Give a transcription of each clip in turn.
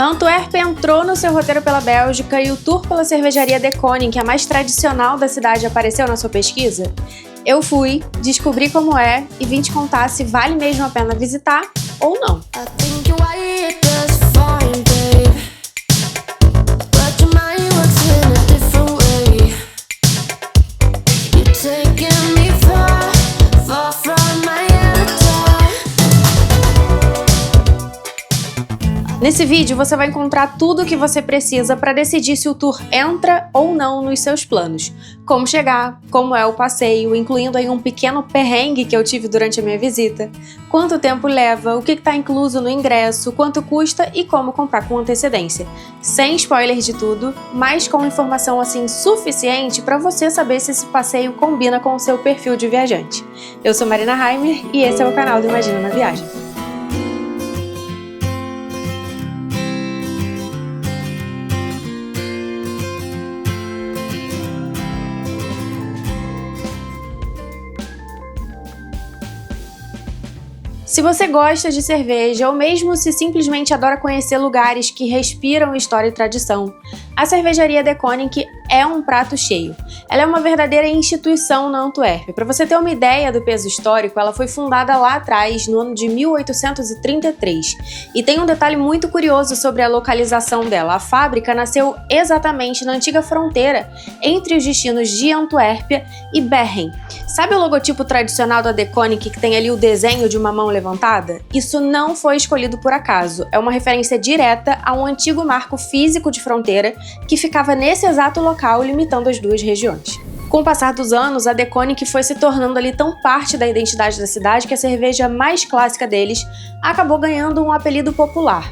Antwerp entrou no seu roteiro pela Bélgica e o tour pela cervejaria De Koning, que é a mais tradicional da cidade, apareceu na sua pesquisa? Eu fui, descobri como é e vim te contar se vale mesmo a pena visitar ou não. Nesse vídeo você vai encontrar tudo o que você precisa para decidir se o tour entra ou não nos seus planos. Como chegar, como é o passeio, incluindo aí um pequeno perrengue que eu tive durante a minha visita, quanto tempo leva, o que está incluso no ingresso, quanto custa e como comprar com antecedência. Sem spoilers de tudo, mas com informação assim suficiente para você saber se esse passeio combina com o seu perfil de viajante. Eu sou Marina Heimer e esse é o canal do Imagina na Viagem. Se você gosta de cerveja ou mesmo se simplesmente adora conhecer lugares que respiram história e tradição, a cervejaria De Koning é um prato cheio. Ela é uma verdadeira instituição na Antuérpia. Para você ter uma ideia do peso histórico, ela foi fundada lá atrás, no ano de 1833. E tem um detalhe muito curioso sobre a localização dela. A fábrica nasceu exatamente na antiga fronteira entre os destinos de Antuérpia e Bergen. Sabe o logotipo tradicional da De Koning que tem ali o desenho de uma mão levantada? Isso não foi escolhido por acaso. É uma referência direta a um antigo marco físico de fronteira que ficava nesse exato local, limitando as duas regiões. Com o passar dos anos, a De Koning foi se tornando ali tão parte da identidade da cidade que a cerveja mais clássica deles acabou ganhando um apelido popular.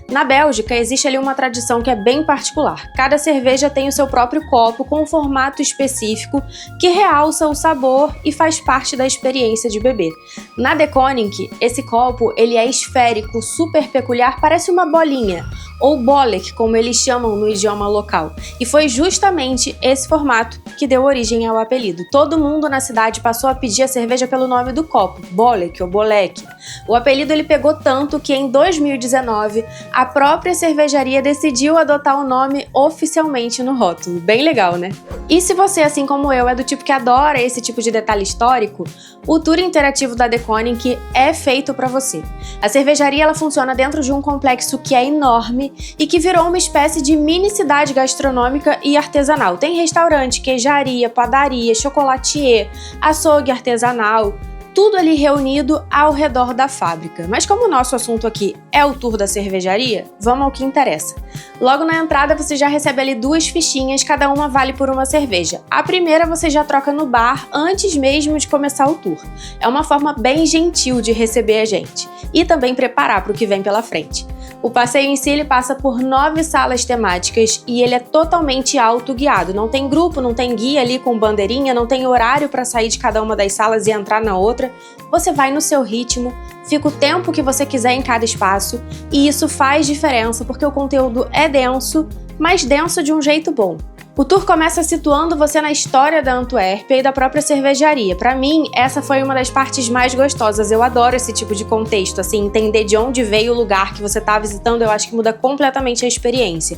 Na Bélgica, existe ali uma tradição que é bem particular. Cada cerveja tem o seu próprio copo com um formato específico que realça o sabor e faz parte da experiência de beber. Na De Koning, esse copo ele é esférico, super peculiar, parece uma bolinha, ou bolek, como eles chamam no idioma local. E foi justamente esse formato que deu origem ao apelido. Todo mundo na cidade passou a pedir a cerveja pelo nome do copo, bolek ou bolek. O apelido ele pegou tanto que em 2019 a própria cervejaria decidiu adotar o nome oficialmente no rótulo. Bem legal, né? E se você, assim como eu, é do tipo que adora esse tipo de detalhe histórico, o tour interativo da De Koning é feito para você. A cervejaria ela funciona dentro de um complexo que é enorme e que virou uma espécie de mini cidade gastronômica e artesanal. Tem restaurante, queijaria, padaria, chocolatier, açougue artesanal, tudo ali reunido ao redor da fábrica. Mas como o nosso assunto aqui é o tour da cervejaria, vamos ao que interessa. Logo na entrada você já recebe ali 2 fichinhas, cada uma vale por uma cerveja. A primeira você já troca no bar antes mesmo de começar o tour. É uma forma bem gentil de receber a gente e também preparar para o que vem pela frente. O passeio em si ele passa por 9 salas temáticas e ele é totalmente autoguiado. Não tem grupo, não tem guia ali com bandeirinha, não tem horário para sair de cada uma das salas e entrar na outra. Você vai no seu ritmo, fica o tempo que você quiser em cada espaço e isso faz diferença porque o conteúdo é denso, mas denso de um jeito bom. O tour começa situando você na história da Antuérpia e da própria cervejaria. Para mim, essa foi uma das partes mais gostosas. Eu adoro esse tipo de contexto, assim, entender de onde veio o lugar que você está visitando, eu acho que muda completamente a experiência.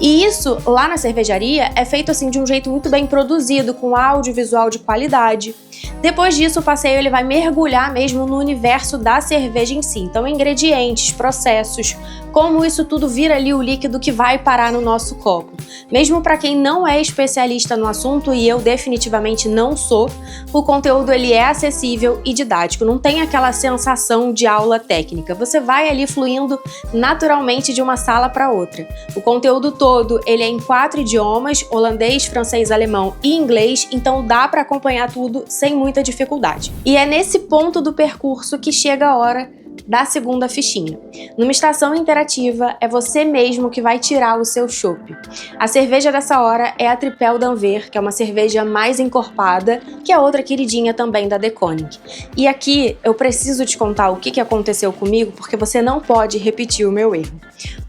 E isso, lá na cervejaria, é feito assim de um jeito muito bem produzido, com audiovisual de qualidade. Depois disso, o passeio ele vai mergulhar mesmo no universo da cerveja em si. Então, ingredientes, processos, como isso tudo vira ali o líquido que vai parar no nosso copo. Mesmo para quem não é especialista no assunto, e eu definitivamente não sou, o conteúdo ele é acessível e didático, não tem aquela sensação de aula técnica. Você vai ali fluindo naturalmente de uma sala para outra. O conteúdo todo ele é em 4 idiomas, holandês, francês, alemão e inglês, então dá para acompanhar tudo sem muita dificuldade. E é nesse ponto do percurso que chega a hora da segunda fichinha. Numa estação interativa, é você mesmo que vai tirar o seu chopp. A cerveja dessa hora é a Tripel d'Anvers, que é uma cerveja mais encorpada, que é outra queridinha também da De Koning. E aqui eu preciso te contar o que aconteceu comigo, porque você não pode repetir o meu erro.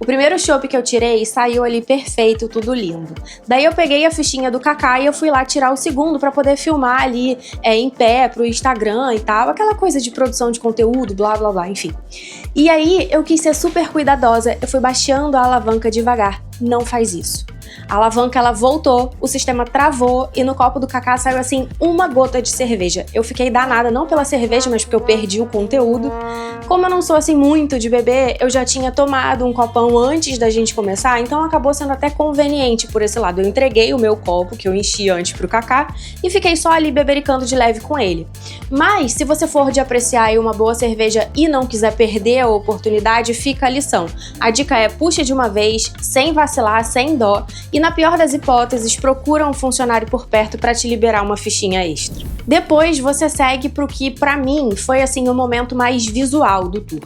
O primeiro chopp que eu tirei saiu ali perfeito, tudo lindo. Daí eu peguei a fichinha do Kaká e eu fui lá tirar o segundo pra poder filmar ali em pé pro Instagram e tal, aquela coisa de produção de conteúdo, blá blá blá, enfim. E aí eu quis ser super cuidadosa, eu fui baixando a alavanca devagar. Não faz isso. A alavanca, ela voltou, o sistema travou e no copo do Kaká saiu assim uma gota de cerveja. Eu fiquei danada, não pela cerveja, mas porque eu perdi o conteúdo. Como eu não sou assim muito de beber, eu já tinha tomado um copão antes da gente começar, então acabou sendo até conveniente por esse lado. Eu entreguei o meu copo, que eu enchi antes pro Kaká, e fiquei só ali bebericando de leve com ele. Mas, se você for de apreciar aí uma boa cerveja e não quiser perder a oportunidade, fica a lição. A dica é puxa de uma vez, sem vacilar, sem dó, e na pior das hipóteses, procura um funcionário por perto para te liberar uma fichinha extra. Depois, você segue pro que, pra mim, foi assim o momento mais visual do tour.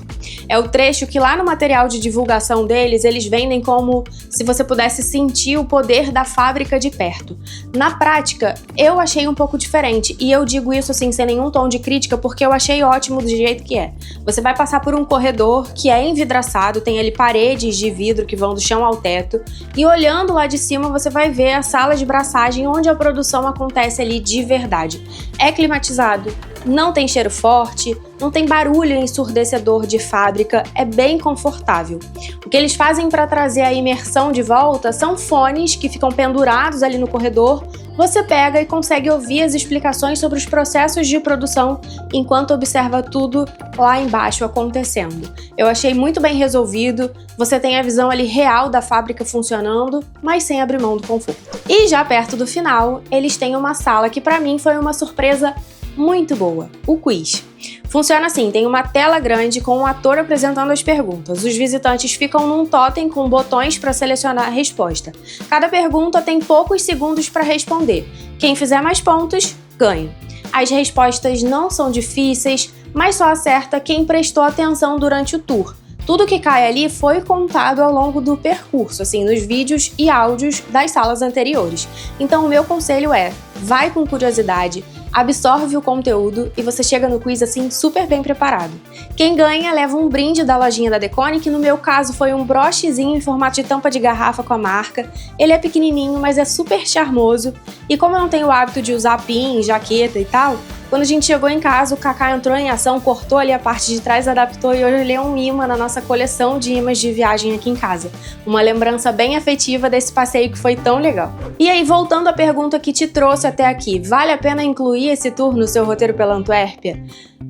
É o trecho que lá no material de divulgação deles, eles vendem como se você pudesse sentir o poder da fábrica de perto. Na prática, eu achei um pouco diferente, e eu digo isso assim sem nenhum tom de crítica, porque eu achei ótimo do jeito que é. Você vai passar por um corredor que é envidraçado, tem ali paredes de vidro que vão do chão ao teto, e olhando lá de cima você vai ver a sala de braçagem onde a produção acontece ali de verdade. É climatizado, não tem cheiro forte, não tem barulho ensurdecedor de fábrica, é bem confortável. O que eles fazem para trazer a imersão de volta são fones que ficam pendurados ali no corredor. Você pega e consegue ouvir as explicações sobre os processos de produção enquanto observa tudo lá embaixo acontecendo. Eu achei muito bem resolvido, você tem a visão ali real da fábrica funcionando, mas sem abrir mão do conforto. E já perto do final, eles têm uma sala que para mim foi uma surpresa muito boa, o quiz. Funciona assim, tem uma tela grande com um ator apresentando as perguntas. Os visitantes ficam num totem com botões para selecionar a resposta. Cada pergunta tem poucos segundos para responder. Quem fizer mais pontos, ganha. As respostas não são difíceis, mas só acerta quem prestou atenção durante o tour. Tudo que cai ali foi contado ao longo do percurso, assim, nos vídeos e áudios das salas anteriores. Então o meu conselho é, vai com curiosidade, absorve o conteúdo e você chega no quiz assim super bem preparado. Quem ganha leva um brinde da lojinha da Decone, que no meu caso foi um brochezinho em formato de tampa de garrafa com a marca. Ele é pequenininho, mas é super charmoso. E como eu não tenho o hábito de usar pin, jaqueta e tal, quando a gente chegou em casa, o Kaká entrou em ação, cortou ali a parte de trás, adaptou e hoje ele é um imã na nossa coleção de imãs de viagem aqui em casa. Uma lembrança bem afetiva desse passeio que foi tão legal. E aí, voltando à pergunta que te trouxe até aqui, vale a pena incluir esse tour no seu roteiro pela Antuérpia?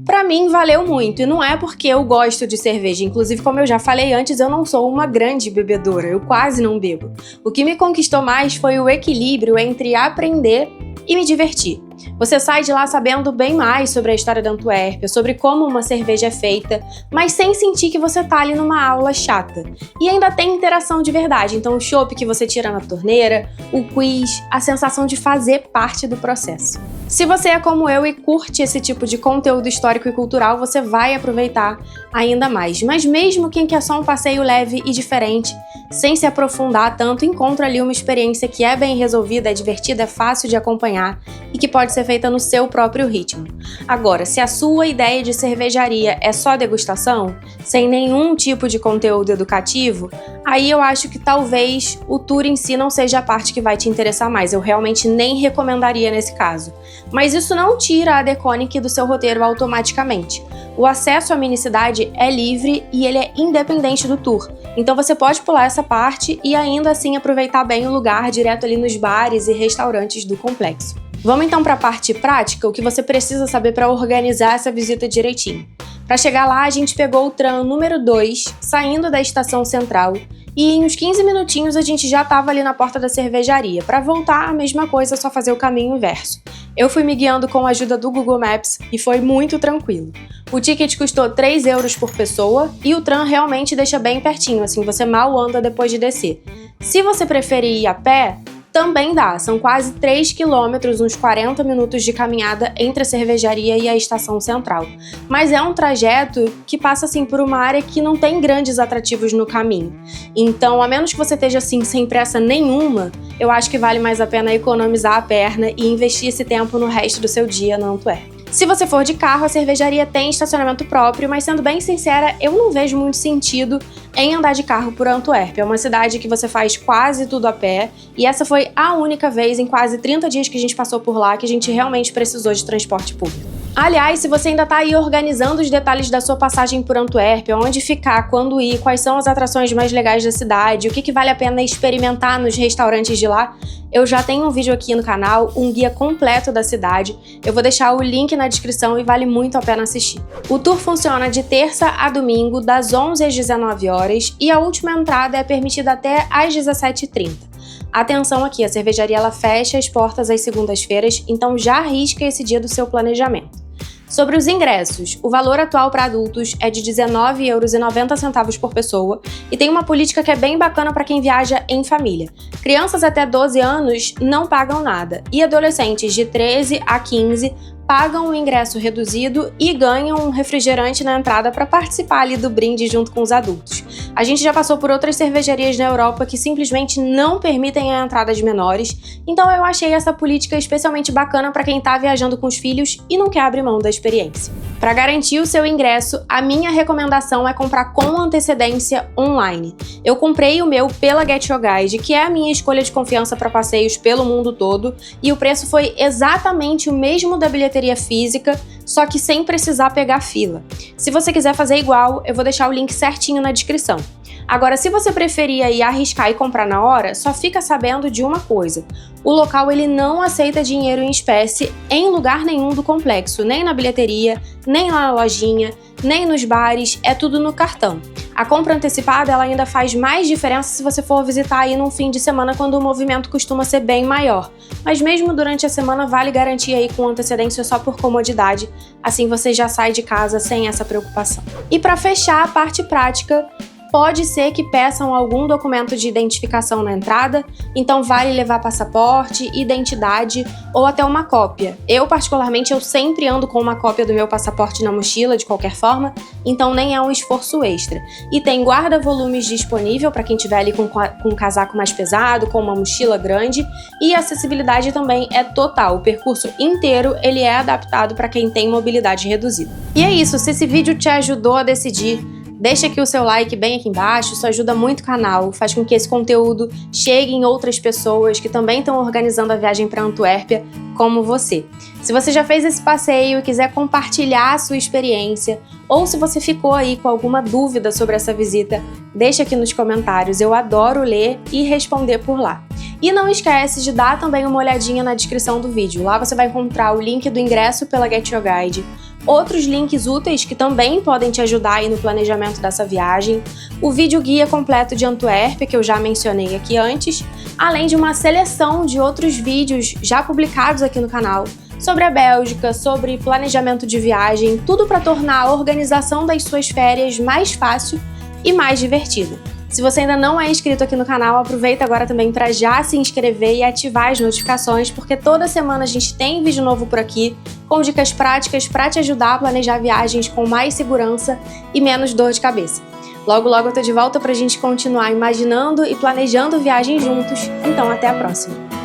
Pra mim, valeu muito, e não é porque eu gosto de cerveja. Inclusive, como eu já falei antes, eu não sou uma grande bebedora, eu quase não bebo. O que me conquistou mais foi o equilíbrio entre aprender e me divertir. Você sai de lá sabendo bem mais sobre a história da Antuérpia, sobre como uma cerveja é feita, mas sem sentir que você tá ali numa aula chata. E ainda tem interação de verdade, então o chopp que você tira na torneira, o quiz, a sensação de fazer parte do processo. Se você é como eu e curte esse tipo de conteúdo histórico e cultural, você vai aproveitar ainda mais. Mas mesmo quem quer só um passeio leve e diferente, sem se aprofundar tanto, encontra ali uma experiência que é bem resolvida, é divertida, é fácil de acompanhar e que pode ser feita no seu próprio ritmo. Agora, se a sua ideia de cervejaria é só degustação, sem nenhum tipo de conteúdo educativo, aí eu acho que talvez o tour em si não seja a parte que vai te interessar mais. Eu realmente nem recomendaria nesse caso. Mas isso não tira a Deconic do seu roteiro automaticamente. O acesso à minicidade é livre e ele é independente do tour. Então você pode pular essa parte e ainda assim aproveitar bem o lugar direto ali nos bares e restaurantes do complexo. Vamos então para a parte prática, o que você precisa saber para organizar essa visita direitinho. Para chegar lá, a gente pegou o tram número 2, saindo da estação central, e em uns 15 minutinhos a gente já estava ali na porta da cervejaria. Para voltar, a mesma coisa, só fazer o caminho inverso. Eu fui me guiando com a ajuda do Google Maps e foi muito tranquilo. O ticket custou 3 € por pessoa e o tram realmente deixa bem pertinho, assim você mal anda depois de descer. Se você preferir ir a pé, também dá, são quase 3 quilômetros, uns 40 minutos de caminhada entre a cervejaria e a estação central. Mas é um trajeto que passa assim por uma área que não tem grandes atrativos no caminho. Então, a menos que você esteja assim sem pressa nenhuma, eu acho que vale mais a pena economizar a perna e investir esse tempo no resto do seu dia na Antuérpia. Se você for de carro, a cervejaria tem estacionamento próprio, mas sendo bem sincera, eu não vejo muito sentido em andar de carro por Antuérpia. É uma cidade que você faz quase tudo a pé, e essa foi a única vez em quase 30 dias que a gente passou por lá que a gente realmente precisou de transporte público. Aliás, se você ainda tá aí organizando os detalhes da sua passagem por Antuérpia, onde ficar, quando ir, quais são as atrações mais legais da cidade, o que vale a pena experimentar nos restaurantes de lá, eu já tenho um vídeo aqui no canal, um guia completo da cidade. Eu vou deixar o link na descrição e vale muito a pena assistir. O tour funciona de terça a domingo, das 11 às 19 horas, e a última entrada é permitida até às 17h30. Atenção aqui, a cervejaria ela fecha as portas às segundas-feiras, então já arrisca esse dia do seu planejamento. Sobre os ingressos, o valor atual para adultos é de R$ 19,90 por pessoa e tem uma política que é bem bacana para quem viaja em família. Crianças até 12 anos não pagam nada e adolescentes de 13 a 15 pagam o ingresso reduzido e ganham um refrigerante na entrada para participar ali do brinde junto com os adultos. A gente já passou por outras cervejarias na Europa que simplesmente não permitem a entrada de menores, então eu achei essa política especialmente bacana para quem está viajando com os filhos e não quer abrir mão da experiência. Para garantir o seu ingresso, a minha recomendação é comprar com antecedência online. Eu comprei o meu pela Get Your Guide, que é a minha escolha de confiança para passeios pelo mundo todo, e o preço foi exatamente o mesmo da bilheteria física, só que sem precisar pegar fila. Se você quiser fazer igual, eu vou deixar o link certinho na descrição. Agora, se você preferir aí arriscar e comprar na hora, só fica sabendo de uma coisa. O local ele não aceita dinheiro em espécie em lugar nenhum do complexo, nem na bilheteria, nem lá na lojinha, nem nos bares, é tudo no cartão. A compra antecipada ela ainda faz mais diferença se você for visitar aí num fim de semana quando o movimento costuma ser bem maior. Mas mesmo durante a semana vale garantir aí com antecedência só por comodidade, assim você já sai de casa sem essa preocupação. E para fechar a parte prática, pode ser que peçam algum documento de identificação na entrada, então vale levar passaporte, identidade ou até uma cópia. Eu, particularmente, eu sempre ando com uma cópia do meu passaporte na mochila, de qualquer forma, então nem é um esforço extra. E tem guarda-volumes disponível para quem tiver ali com um casaco mais pesado, com uma mochila grande, e a acessibilidade também é total. O percurso inteiro ele é adaptado para quem tem mobilidade reduzida. E é isso, se esse vídeo te ajudou a decidir, deixa aqui o seu like bem aqui embaixo, isso ajuda muito o canal, faz com que esse conteúdo chegue em outras pessoas que também estão organizando a viagem para Antuérpia, como você. Se você já fez esse passeio e quiser compartilhar a sua experiência, ou se você ficou aí com alguma dúvida sobre essa visita, deixa aqui nos comentários, eu adoro ler e responder por lá. E não esquece de dar também uma olhadinha na descrição do vídeo, lá você vai encontrar o link do ingresso pela Get Your Guide, outros links úteis que também podem te ajudar aí no planejamento dessa viagem, o vídeo guia completo de Antuérpia, que eu já mencionei aqui antes, além de uma seleção de outros vídeos já publicados aqui no canal, sobre a Bélgica, sobre planejamento de viagem, tudo para tornar a organização das suas férias mais fácil e mais divertida. Se você ainda não é inscrito aqui no canal, aproveita agora também para já se inscrever e ativar as notificações, porque toda semana a gente tem vídeo novo por aqui, com dicas práticas para te ajudar a planejar viagens com mais segurança e menos dor de cabeça. Logo, logo eu tô de volta pra gente continuar imaginando e planejando viagens juntos, então até a próxima!